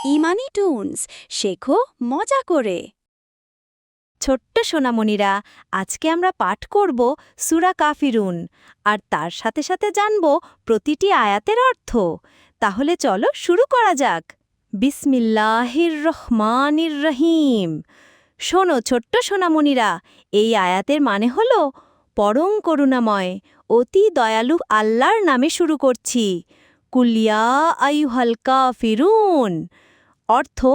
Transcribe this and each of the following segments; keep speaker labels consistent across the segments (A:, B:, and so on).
A: ইমানি টুনস শেখো মজা করে। ছোট্ট সোনামণিরা, আজকে আমরা পাঠ করব সূরা কাফিরুন, আর তার সাথে সাথে জানব প্রতিটি আয়াতের অর্থ। তাহলে চলো শুরু করা যাক। বিসমিল্লাহির রহমানির রহিম। শোনো ছোট্ট সোনামণিরা, এই আয়াতের মানে হলো পরম করুণাময়, অতি দয়ালু আল্লাহর নামে শুরু করছি। কুলিয়া আইয়ুহাল কাফিরুন। অর্থ,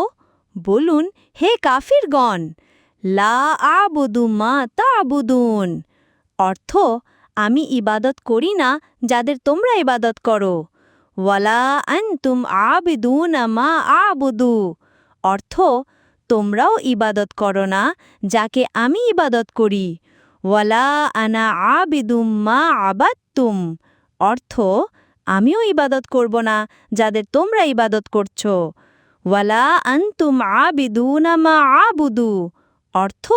A: বলুন হে কাফিরগণ। লা আবুদু মা তা'বুদুন। অর্থ, আমি ইবাদত করি না যাদের তোমরা ইবাদত করো। ওয়ালা আনতুম আবিদুনা মা আবুদু। অর্থ, তোমরাও ইবাদত করো না যাকে আমি ইবাদত করি। ওয়ালা আনা আবিদুম মা আবাদতুম। অর্থ, আমিও ইবাদত করব না যাদের তোমরা ইবাদত করছো। ওয়ালা আনতুম আবিদুনা মা আবুদু। অর্থ,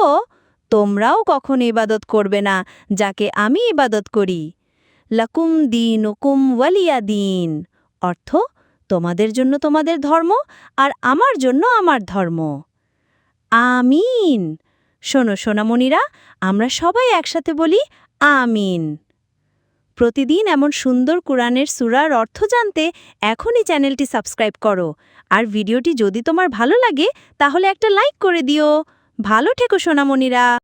A: তোমরাও কখনো ইবাদত করবে না যাকে আমি ইবাদত করি। লাকুম দীনুকুম ওয়ালিয়া দীন। অর্থ, তোমাদের জন্য তোমাদের ধর্ম আর আমার জন্য আমার ধর্ম। আমিন। শোনো সোনামণিরা, আমরা সবাই একসাথে বলি আমিন। প্রতিদিন এমন সুন্দর কোরআনের সূরার অর্থ জানতে এখনই চ্যানেলটি সাবস্ক্রাইব করো। আর ভিডিওটি যদি তোমার ভালো লাগে তাহলে একটা লাইক করে দিও। ভালো থেকো সোনামণিরা।